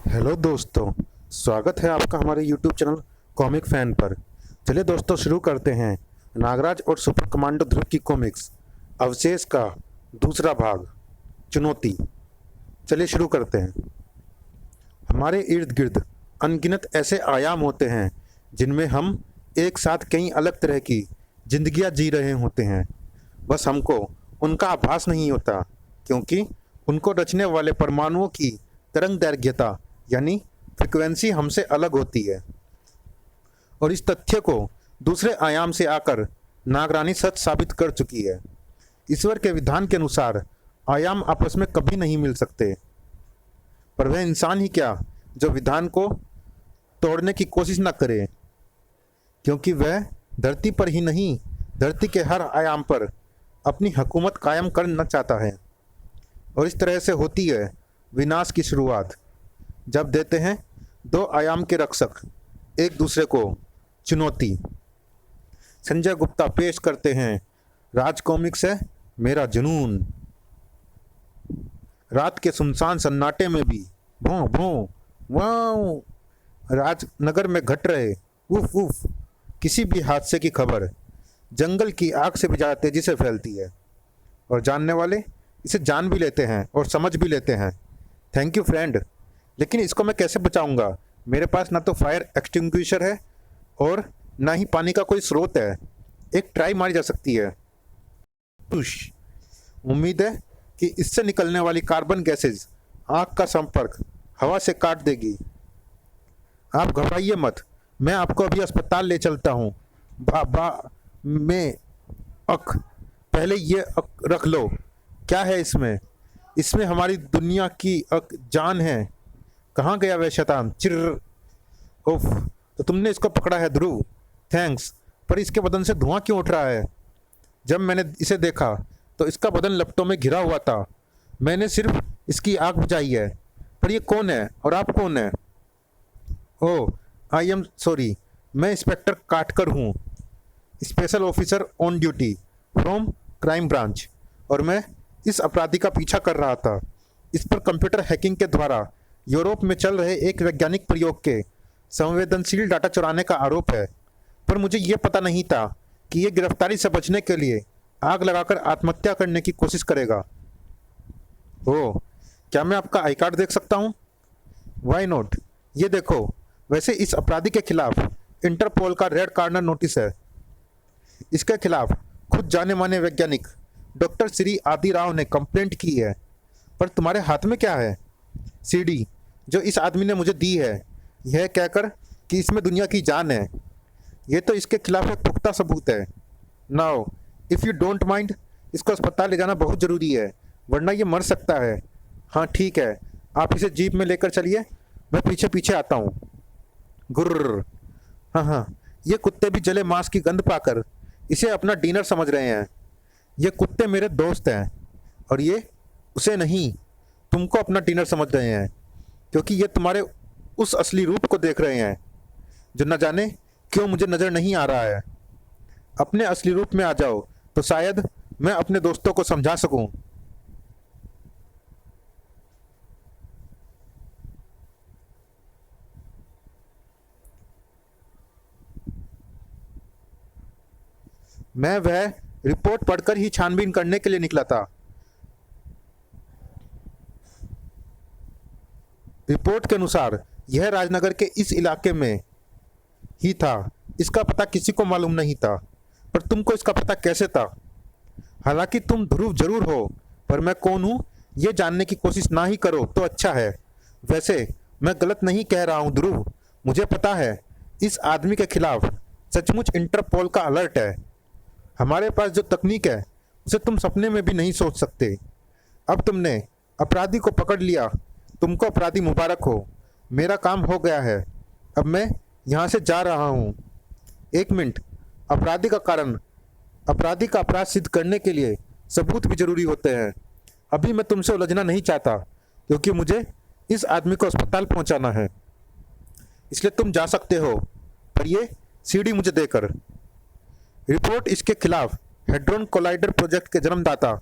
Hello दोस्तों, स्वागत है आपका हमारे यूट्यूब चैनल कॉमिक फैन पर। चलिए दोस्तों, शुरू करते हैं नागराज और सुपर कमांडो ध्रुव की कॉमिक्स अवशेष का दूसरा भाग, चुनौती। चलिए शुरू करते हैं। हमारे इर्द गिर्द अनगिनत ऐसे आयाम होते हैं जिनमें हम एक साथ कई अलग तरह की जिंदगियां जी रहे होते हैं। बस हमको उनका आभास नहीं होता, क्योंकि उनको रचने वाले परमाणुओं की तरंग दैर्घ्यता यानी फ्रिक्वेंसी हमसे अलग होती है। और इस तथ्य को दूसरे आयाम से आकर नागरानी सच साबित कर चुकी है। ईश्वर के विधान के अनुसार आयाम आपस में कभी नहीं मिल सकते, पर वह इंसान ही क्या जो विधान को तोड़ने की कोशिश न करे, क्योंकि वह धरती पर ही नहीं, धरती के हर आयाम पर अपनी हुकूमत कायम करना चाहता है। और इस तरह से होती है विनाश की शुरुआत, जब देते हैं दो आयाम के रक्षक एक दूसरे को चुनौती। संजय गुप्ता पेश करते हैं राज कॉमिक्स है मेरा जुनून। रात के सुनसान सन्नाटे में भी भों भों वाओ राजनगर में घट रहे उफ उफ किसी भी हादसे की खबर जंगल की आग से भी ज़्यादा तेजी से फैलती है, और जानने वाले इसे जान भी लेते हैं और समझ भी लेते हैं। थैंक यू फ्रेंड, लेकिन इसको मैं कैसे बचाऊंगा? मेरे पास ना तो फायर एक्सटिंग्विशर है और ना ही पानी का कोई स्रोत है। एक ट्राई मारी जा सकती है। उम्मीद है कि इससे निकलने वाली कार्बन गैसेज आग का संपर्क हवा से काट देगी। आप घबराइए मत, मैं आपको अभी अस्पताल ले चलता हूँ। बाबा में अख पहले ये रख लो। क्या है इसमें? इसमें हमारी दुनिया की जान है। कहाँ गया वह शैतान? चिर उफ, तो तुमने इसको पकड़ा है ध्रुव। थैंक्स, पर इसके बदन से धुआं क्यों उठ रहा है? जब मैंने इसे देखा तो इसका बदन लपटों में घिरा हुआ था। मैंने सिर्फ इसकी आग बुझाई है। पर ये कौन है और आप कौन है? ओह, आई एम सॉरी, मैं इंस्पेक्टर काटकर हूँ, special officer on duty from crime branch, और मैं इस अपराधी का पीछा कर रहा था। इस पर कंप्यूटर हैकिंग के द्वारा यूरोप में चल रहे एक वैज्ञानिक प्रयोग के संवेदनशील डाटा चुराने का आरोप है। पर मुझे ये पता नहीं था कि ये गिरफ्तारी से बचने के लिए आग लगाकर आत्महत्या करने की कोशिश करेगा। ओह, क्या मैं आपका आई कार्ड देख सकता हूँ? वाई नॉट, ये देखो। वैसे इस अपराधी के खिलाफ इंटरपोल का रेड कार्नर नोटिस है। इसके खिलाफ खुद जाने माने वैज्ञानिक डॉक्टर श्री आदि राव ने कंप्लेंट की है। पर तुम्हारे हाथ में क्या है? सीडी जो इस आदमी ने मुझे दी है, यह कहकर कि इसमें दुनिया की जान है। यह तो इसके खिलाफ एक पुख्ता सबूत है। Now if you don't mind, इसको अस्पताल ले जाना बहुत ज़रूरी है, वरना ये मर सकता है। हाँ ठीक है, आप इसे जीप में लेकर चलिए, मैं पीछे पीछे आता हूँ। गुर्र। हाँ हाँ, ये कुत्ते भी जले मांस की गंध पाकर इसे अपना डिनर समझ रहे हैं। ये कुत्ते मेरे दोस्त हैं, और ये उसे नहीं, तुमको अपना डिनर समझ रहे हैं, क्योंकि ये तुम्हारे उस असली रूप को देख रहे हैं जो न जाने क्यों मुझे नज़र नहीं आ रहा है। अपने असली रूप में आ जाओ तो शायद मैं अपने दोस्तों को समझा सकूं। मैं वह रिपोर्ट पढ़कर ही छानबीन करने के लिए निकला था। रिपोर्ट के अनुसार यह राजनगर के इस इलाके में ही था। इसका पता किसी को मालूम नहीं था, पर तुमको इसका पता कैसे था? हालांकि तुम ध्रुव जरूर हो, पर मैं कौन हूँ ये जानने की कोशिश ना ही करो तो अच्छा है। वैसे मैं गलत नहीं कह रहा हूँ ध्रुव, मुझे पता है इस आदमी के खिलाफ सचमुच इंटरपोल का अलर्ट है। हमारे पास जो तकनीक है उसे तुम सपने में भी नहीं सोच सकते। अब तुमने अपराधी को पकड़ लिया, तुमको अपराधी मुबारक हो। मेरा काम हो गया है, अब मैं यहाँ से जा रहा हूँ। एक मिनट, अपराधी का अपराध सिद्ध करने के लिए सबूत भी जरूरी होते हैं। अभी मैं तुमसे उलझना नहीं चाहता, क्योंकि मुझे इस आदमी को अस्पताल पहुँचाना है। इसलिए तुम जा सकते हो, पर ये सीडी मुझे देकर। रिपोर्ट इसके खिलाफ हेड्रोन कोलाइडर प्रोजेक्ट के जन्मदाता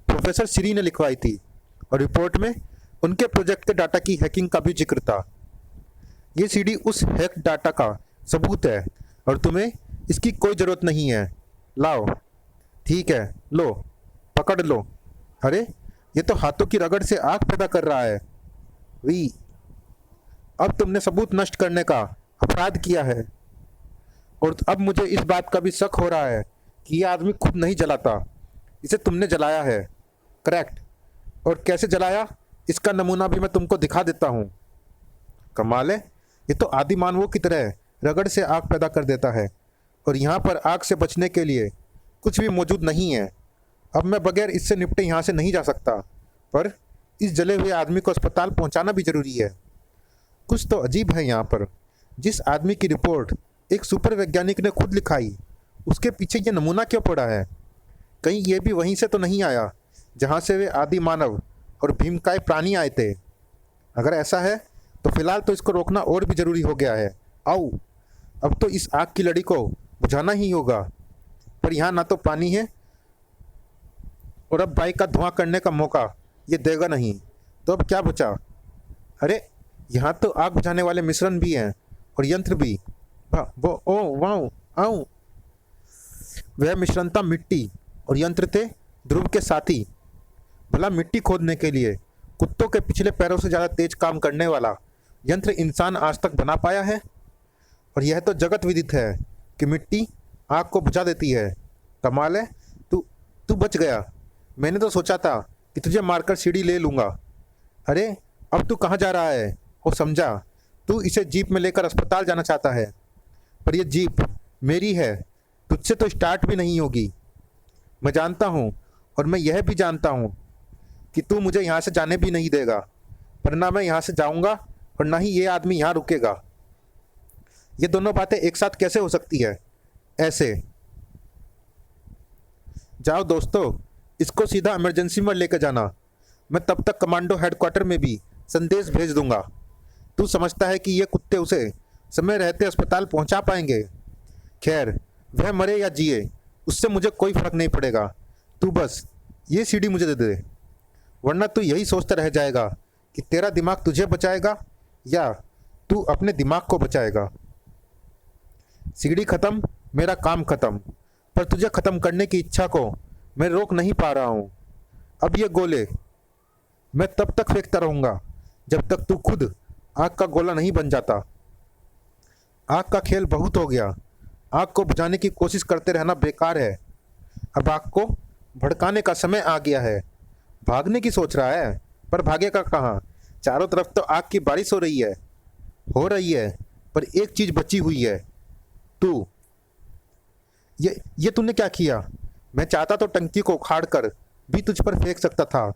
प्रोफेसर श्री ने लिखवाई थी, और रिपोर्ट में उनके प्रोजेक्ट के डाटा की हैकिंग का भी जिक्र था। ये सीडी उस हैक डाटा का सबूत है और तुम्हें इसकी कोई ज़रूरत नहीं है। लाओ। ठीक है, लो, पकड़ लो। अरे, ये तो हाथों की रगड़ से आग पैदा कर रहा है। वी, अब तुमने सबूत नष्ट करने का अपराध किया है और अब मुझे इस बात का भी शक हो रहा है कि ये आदमी खुद नहीं जलाता, इसे तुमने जलाया है। करेक्ट। और कैसे जलाया, इसका नमूना भी मैं तुमको दिखा देता हूँ। कमाल है, ये तो आदि मानवों की तरह रगड़ से आग पैदा कर देता है और यहाँ पर आग से बचने के लिए कुछ भी मौजूद नहीं है। अब मैं बगैर इससे निपटे यहाँ से नहीं जा सकता, पर इस जले हुए आदमी को अस्पताल पहुँचाना भी ज़रूरी है। कुछ तो अजीब है यहाँ पर। जिस आदमी की रिपोर्ट एक सुपर वैज्ञानिक ने खुद लिखाई, उसके पीछे ये नमूना क्यों पड़ा है? कहीं ये भी वहीं से तो नहीं आया जहाँ से वे आदि मानव और भीमकाय प्राणी आए थे? अगर ऐसा है तो फिलहाल तो इसको रोकना और भी ज़रूरी हो गया है। आओ, अब तो इस आग की लड़ी को बुझाना ही होगा। पर यहाँ ना तो पानी है और अब बाइक का धुआं करने का मौका ये देगा नहीं, तो अब क्या बचा? अरे, यहाँ तो आग बुझाने वाले मिश्रण भी हैं और यंत्र भी। वो ओ वाओ आओ। वह मिश्रण था मिट्टी और यंत्र थे ध्रुव के साथी। भला मिट्टी खोदने के लिए कुत्तों के पिछले पैरों से ज़्यादा तेज काम करने वाला यंत्र इंसान आज तक बना पाया है? और यह तो जगत विदित है कि मिट्टी आग को बुझा देती है। कमाल है, तू तू बच गया। मैंने तो सोचा था कि तुझे मारकर सीढ़ी ले लूँगा। अरे, अब तू कहाँ जा रहा है? ओ समझा, तू इसे जीप में लेकर अस्पताल जाना चाहता है, पर यह जीप मेरी है, तुझसे तो स्टार्ट भी नहीं होगी। मैं जानता हूँ और मैं यह भी जानता हूँ कि तू मुझे यहाँ से जाने भी नहीं देगा, पर ना मैं यहाँ से जाऊँगा और ना ही ये आदमी यहाँ रुकेगा। ये दोनों बातें एक साथ कैसे हो सकती है? ऐसे। जाओ दोस्तों, इसको सीधा इमरजेंसी में लेकर जाना। मैं तब तक कमांडो हेडक्वार्टर में भी संदेश भेज दूंगा। तू समझता है कि ये कुत्ते उसे समय रहते अस्पताल पहुंचा पाएंगे? खैर, वह मरे या जिए, उससे मुझे कोई फर्क नहीं पड़ेगा। तू बस ये सीढ़ी मुझे दे दे, वरना तू यही सोचता रह जाएगा कि तेरा दिमाग तुझे बचाएगा या तू अपने दिमाग को बचाएगा। सीढ़ी खत्म, मेरा काम खत्म, पर तुझे खत्म करने की इच्छा को मैं रोक नहीं पा रहा हूँ। अब ये गोले मैं तब तक फेंकता रहूँगा जब तक तू खुद आग का गोला नहीं बन जाता। आग का खेल बहुत हो गया। आग को बुझाने की कोशिश करते रहना बेकार है। अब आग को भड़काने का समय आ गया है। भागने की सोच रहा है, पर भागेगा कहाँ? चारों तरफ तो आग की बारिश हो रही है, पर एक चीज़ बची हुई है, तू। ये तूने क्या किया? मैं चाहता तो टंकी को उखाड़ कर भी तुझ पर फेंक सकता था,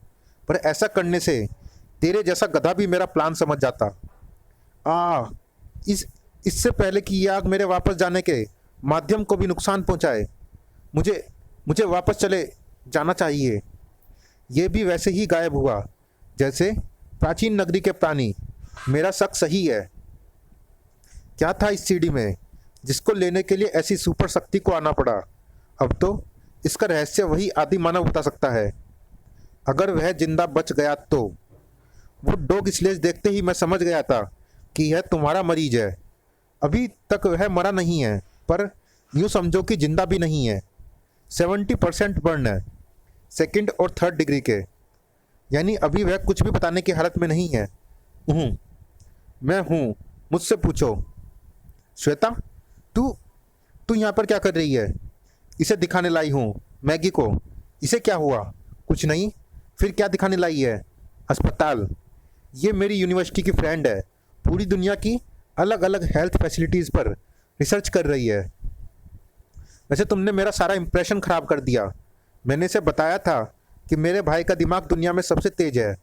पर ऐसा करने से तेरे जैसा गधा भी मेरा प्लान समझ जाता। इससे पहले कि यह आग मेरे वापस जाने के माध्यम को भी नुकसान पहुंचाए, मुझे वापस चले जाना चाहिए। यह भी वैसे ही गायब हुआ जैसे प्राचीन नगरी के प्राणी। मेरा शक सही है। क्या था इस सीढ़ी में जिसको लेने के लिए ऐसी सुपर शक्ति को आना पड़ा? अब तो इसका रहस्य वही आदि मानव बता सकता है। अगर वह जिंदा बच गया तो। वो डॉग स्लेज देखते ही मैं समझ गया था कि यह तुम्हारा मरीज है। अभी तक वह मरा नहीं है, पर यूँ समझो कि जिंदा भी नहीं है। 70% बर्न है, सेकंड और थर्ड डिग्री के, यानी अभी वह कुछ भी बताने की हालत में नहीं है। मैं हूँ, मुझसे पूछो। श्वेता, तू यहाँ पर क्या कर रही है? इसे दिखाने लाई हूँ मैगी को। इसे क्या हुआ? कुछ नहीं। फिर क्या दिखाने लाई है? अस्पताल। ये मेरी यूनिवर्सिटी की फ्रेंड है, पूरी दुनिया की अलग अलग हेल्थ फैसिलिटीज़ पर रिसर्च कर रही है। वैसे तुमने मेरा सारा इंप्रेशन ख़राब कर दिया। मैंने इसे बताया था कि मेरे भाई का दिमाग दुनिया में सबसे तेज है,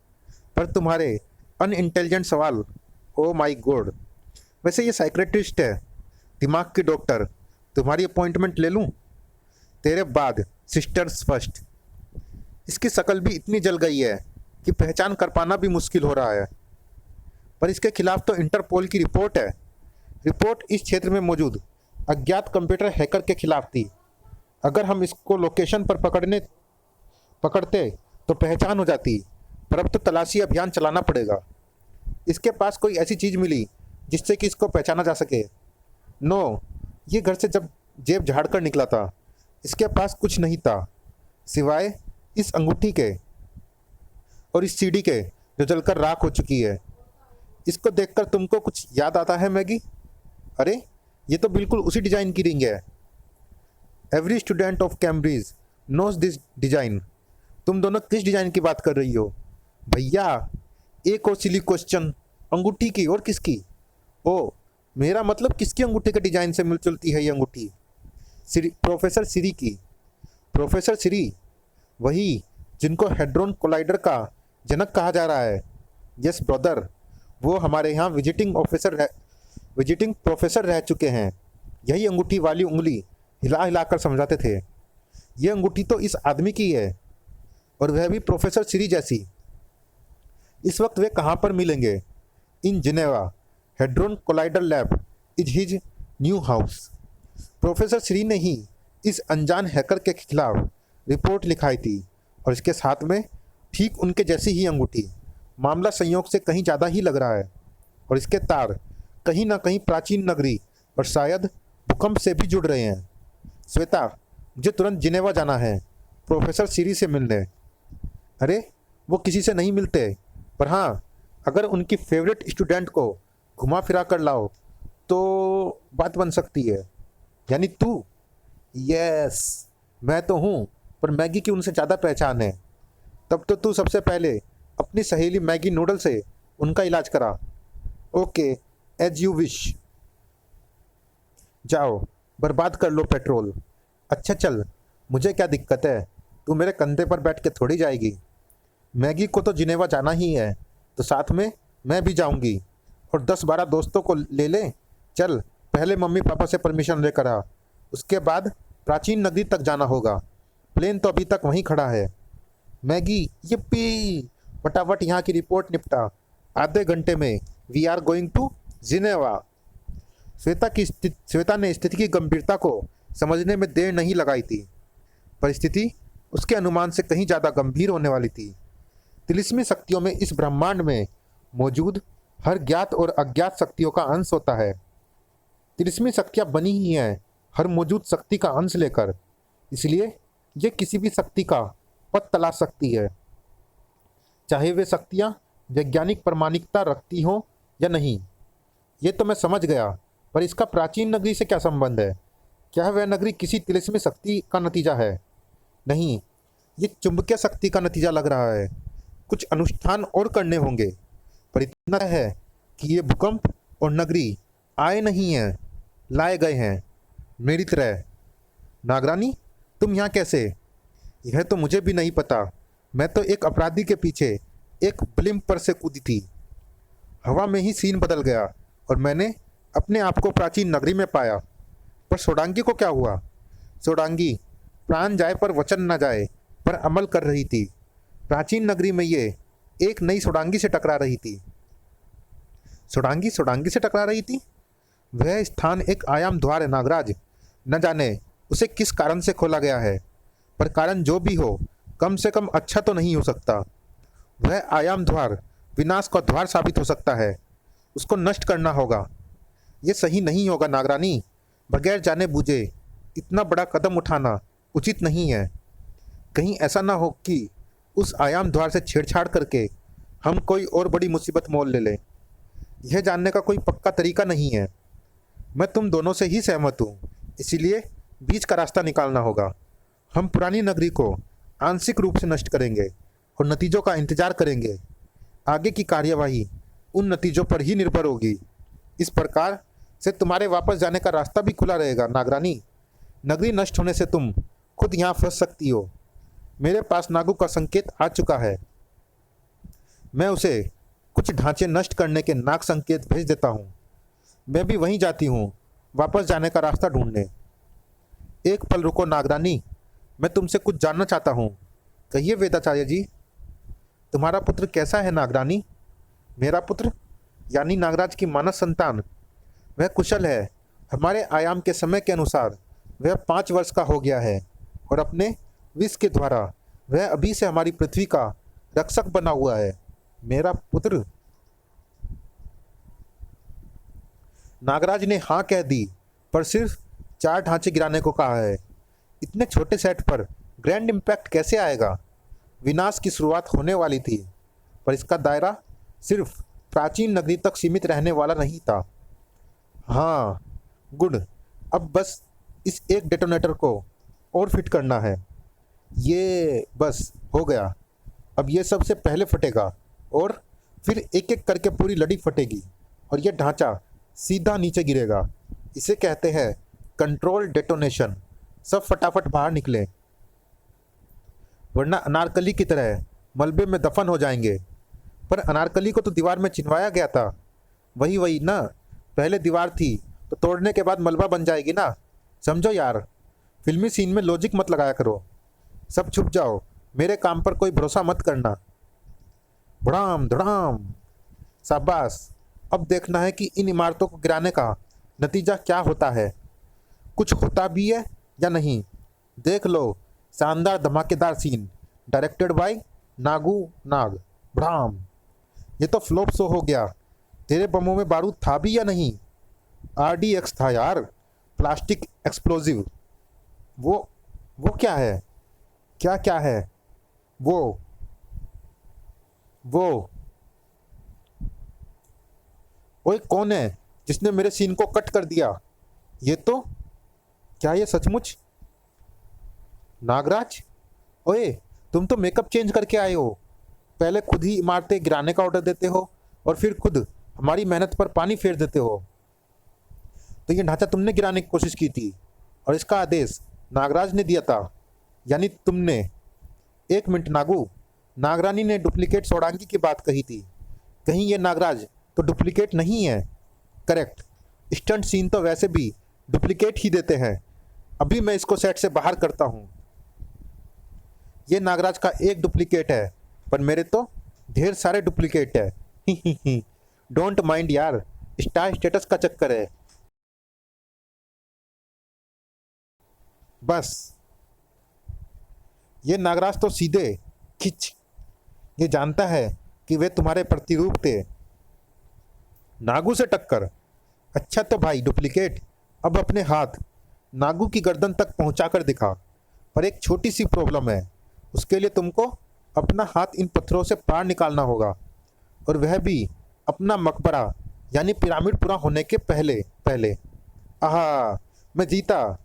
पर तुम्हारे अनइंटेलिजेंट सवाल, ओ माय गॉड। वैसे ये साइकियाट्रिस्ट है, दिमाग की डॉक्टर। तुम्हारी अपॉइंटमेंट ले लूँ? तेरे बाद, सिस्टर्स फर्स्ट। इसकी शक्ल भी इतनी जल गई है कि पहचान कर पाना भी मुश्किल हो रहा है, पर इसके खिलाफ तो इंटरपोल की रिपोर्ट है। रिपोर्ट इस क्षेत्र में मौजूद अज्ञात कंप्यूटर हैकर के खिलाफ थी। अगर हम इसको लोकेशन पर पकड़ते तो पहचान हो जाती, पर अब तो तलाशी अभियान चलाना पड़ेगा। इसके पास कोई ऐसी चीज़ मिली जिससे कि इसको पहचाना जा सके। नो, ये घर से जब जेब झाड़ कर निकला था, इसके पास कुछ नहीं था सिवाय इस अंगूठी के और इस सीढ़ी के जो जलकर राख हो चुकी है। इसको देखकर तुमको कुछ याद आता है मैगी? अरे, ये तो बिल्कुल उसी डिज़ाइन की रिंग है। Every student of Cambridge knows this design. तुम दोनों किस डिज़ाइन की बात कर रही हो? भैया, एक और सिली क्वेश्चन, अंगूठी की और किसकी? ओ, मेरा मतलब किसकी अंगूठी के डिज़ाइन से मिल चलती है ये अंगूठी? प्रोफेसर सिरी की। प्रोफेसर सिरी, वही जिनको हेड्रोन कोलाइडर का जनक कहा जा रहा है। यस ब्रदर, वो हमारे यहाँ विजिटिंग प्रोफेसर रह चुके हैं। यही अंगूठी वाली उंगली हिला हिलाकर समझाते थे। ये अंगूठी तो इस आदमी की है, और वह भी प्रोफेसर सिरी जैसी। इस वक्त वे कहाँ पर मिलेंगे? In Geneva. Hadron collider lab is his new house. Professor सिरी ने ही इस अनजान हैकर के खिलाफ रिपोर्ट लिखाई थी, और इसके साथ में ठीक उनके जैसी ही अंगूठी। मामला संयोग से कहीं ज़्यादा ही लग रहा है, और इसके तार कहीं ना कहीं प्राचीन नगरी और शायद भूकंप से भी जुड़ रहे हैं। श्वेता, मुझे तुरंत जिनेवा जाना है प्रोफेसर सिरी से मिलने। अरे, वो किसी से नहीं मिलते, पर हाँ, अगर उनकी फेवरेट स्टूडेंट को घुमा फिरा कर लाओ तो बात बन सकती है। यानी तू? यस, मैं तो हूँ, पर मैगी की उनसे ज़्यादा पहचान है। तब तो तू सबसे पहले अपनी सहेली मैगी नूडल से उनका इलाज करा। Okay, as you wish. जाओ, बर्बाद कर लो पेट्रोल। अच्छा चल, मुझे क्या दिक्कत है, तू मेरे कंधे पर बैठ के थोड़ी जाएगी। मैगी को तो जिनेवा जाना ही है, तो साथ में मैं भी जाऊंगी, और 10-12 दोस्तों को ले चल। पहले मम्मी पापा से परमिशन लेकर आ, उसके बाद प्राचीन नगरी तक जाना होगा। प्लेन तो अभी तक वहीं खड़ा है। Maggi, yippee! फटाफट यहाँ की रिपोर्ट निपटा। आधे घंटे में we are going to Geneva. Shweta ने स्थिति की गंभीरता को समझने में देर नहीं लगाई थी। परिस्थिति उसके अनुमान से कहीं ज़्यादा गंभीर होने वाली थी। तिलिस्मी शक्तियों में इस ब्रह्मांड में मौजूद हर ज्ञात और अज्ञात शक्तियों का अंश होता है। तिलिस्मी शक्तियाँ बनी ही हैं हर मौजूद शक्ति का अंश लेकर, इसलिए ये किसी भी शक्ति का पथ तलाश सकती है, चाहे वे शक्तियाँ वैज्ञानिक प्रामाणिकता रखती हों या नहीं। ये तो मैं समझ गया, पर इसका प्राचीन नगरी से क्या संबंध है? क्या वह नगरी किसी तिलिस्मी शक्ति का नतीजा है? नहीं, ये चुंबकीय शक्ति का नतीजा लग रहा है। कुछ अनुष्ठान और करने होंगे, पर इतना है कि ये भूकंप और नगरी आए नहीं हैं, लाए गए हैं, मेरी तरह। नागरानी, तुम यहाँ कैसे? यह तो मुझे भी नहीं पता। मैं तो एक अपराधी के पीछे एक ब्लिम्प पर से कूदी थी। हवा में ही सीन बदल गया और मैंने अपने आप को प्राचीन नगरी में पाया। पर सोडांगी को क्या हुआ? सोडांगी प्राण जाए पर वचन न जाए पर अमल कर रही थी। प्राचीन नगरी में ये एक नई सोडांगी से टकरा रही थी। सोडांगी से टकरा रही थी? वह स्थान एक आयाम द्वार है नागराज। न जाने उसे किस कारण से खोला गया है, पर कारण जो भी हो, कम से कम अच्छा तो नहीं हो सकता। वह आयाम द्वार विनाश का द्वार साबित हो सकता है। उसको नष्ट करना होगा। ये सही नहीं होगा नागरानी। बगैर जाने बूझे इतना बड़ा कदम उठाना उचित नहीं है। कहीं ऐसा ना हो कि उस आयाम द्वार से छेड़छाड़ करके हम कोई और बड़ी मुसीबत मोल ले लें। यह जानने का कोई पक्का तरीका नहीं है। मैं तुम दोनों से ही सहमत हूँ, इसीलिए बीच का रास्ता निकालना होगा। हम पुरानी नगरी को आंशिक रूप से नष्ट करेंगे और नतीजों का इंतजार करेंगे। आगे की कार्यवाही उन नतीजों पर ही निर्भर होगी। इस प्रकार से तुम्हारे वापस जाने का रास्ता भी खुला रहेगा नागरानी। नगरी नष्ट होने से तुम खुद यहाँ फंस सकती हो। मेरे पास नागू का संकेत आ चुका है। मैं उसे कुछ ढांचे नष्ट करने के नाग संकेत भेज देता हूँ। मैं भी वहीं जाती हूँ, वापस जाने का रास्ता ढूंढने। एक पल रुको नागरानी, मैं तुमसे कुछ जानना चाहता हूँ। कहिए वेदाचार्य जी। तुम्हारा पुत्र कैसा है नागरानी? मेरा पुत्र यानी नागराज की मानस संतान, वह कुशल है। हमारे आयाम के समय के अनुसार वह 5 वर्ष का हो गया है और अपने विष के द्वारा वह अभी से हमारी पृथ्वी का रक्षक बना हुआ है। मेरा पुत्र? नागराज ने हाँ कह दी, पर सिर्फ 4 ढांचे गिराने को कहा है। इतने छोटे सेट पर ग्रैंड इम्पैक्ट कैसे आएगा? विनाश की शुरुआत होने वाली थी, पर इसका दायरा सिर्फ प्राचीन नगरी तक सीमित रहने वाला नहीं था। हाँ, गुड। अब बस इस एक डेटोनेटर को और फिट करना है। ये बस हो गया। अब ये सबसे पहले फटेगा और फिर एक एक करके पूरी लड़ी फटेगी और ये ढांचा सीधा नीचे गिरेगा। इसे कहते हैं कंट्रोल डेटोनेशन। सब फटाफट बाहर निकले, वरना अनारकली की तरह मलबे में दफन हो जाएंगे। पर अनारकली को तो दीवार में चिनवाया गया था। वही वही ना, पहले दीवार थी तो तोड़ने के बाद मलबा बन जाएगी ना। समझो यार, फिल्मी सीन में लॉजिक मत लगाया करो। सब छुप जाओ, मेरे काम पर कोई भरोसा मत करना। धड़ाम धड़ाम। शाबाश। अब देखना है कि इन इमारतों को गिराने का नतीजा क्या होता है। कुछ होता भी है या नहीं। देख लो, शानदार धमाकेदार सीन, डायरेक्टेड बाय नागू नाग। भ्राम। ये तो फ्लॉप शो हो गया। तेरे बमों में बारूद था भी या नहीं? RDX था यार, प्लास्टिक एक्सप्लोजिव। वो क्या है? क्या है वो? ओए, कौन है जिसने मेरे सीन को कट कर दिया? ये तो क्या ये सचमुच नागराज? ओए, तुम तो मेकअप चेंज करके आए हो। पहले खुद ही इमारतें गिराने का ऑर्डर देते हो और फिर खुद हमारी मेहनत पर पानी फेर देते हो। तो ये ढांचा तुमने गिराने की कोशिश की थी और इसका आदेश नागराज ने दिया था, यानी तुमने। एक मिनट नागू, नागरानी ने डुप्लीकेट सोडांगी की बात कही थी। कहीं ये नागराज तो डुप्लीकेट नहीं है? करेक्ट। स्टंट सीन तो वैसे भी डुप्लीकेट ही देते हैं। अभी मैं इसको सेट से बाहर करता हूँ। ये नागराज का एक डुप्लीकेट है, पर मेरे तो ढेर सारे डुप्लीकेट है। डोंट माइंड यार, स्टार स्टेटस का चक्कर है बस। ये नागराज तो सीधे खिंच। ये जानता है कि वे तुम्हारे प्रतिरूप थे। नागू से टक्कर। अच्छा तो भाई डुप्लीकेट, अब अपने हाथ नागू की गर्दन तक पहुंचाकर दिखा। पर एक छोटी सी प्रॉब्लम है। उसके लिए तुमको अपना हाथ इन पत्थरों से पार निकालना होगा, और वह भी अपना मकबरा यानी पिरामिड पूरा होने के पहले पहले। आहा, मैं जीता।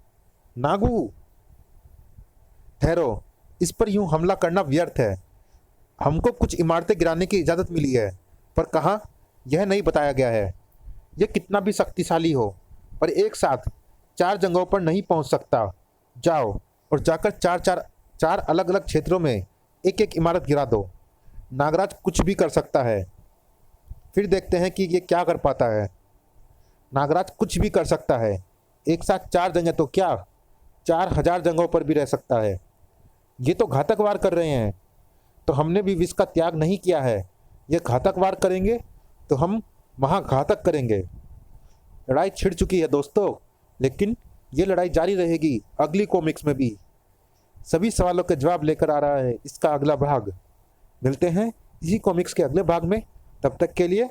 नागू ठहरो, इस पर यूं हमला करना व्यर्थ है। हमको कुछ इमारतें गिराने की इजाज़त मिली है, पर कहाँ यह नहीं बताया गया है। यह कितना भी शक्तिशाली हो, पर एक साथ 4 जगहों पर नहीं पहुंच सकता। जाओ और जाकर चार अलग अलग क्षेत्रों में एक एक इमारत गिरा दो। नागराज कुछ भी कर सकता है, फिर देखते हैं कि ये क्या कर पाता है। नागराज कुछ भी कर सकता है। एक साथ 4 जगह तो क्या, 4000 जगहों पर भी रह सकता है। ये तो घातक वार कर रहे हैं, तो हमने भी विष का त्याग नहीं किया है। ये घातक वार करेंगे तो हम महाघातक करेंगे। लड़ाई छिड़ चुकी है दोस्तों, लेकिन ये लड़ाई जारी रहेगी अगली कॉमिक्स में भी। सभी सवालों के जवाब लेकर आ रहा है इसका अगला भाग। मिलते हैं इसी कॉमिक्स के अगले भाग में। तब तक के लिए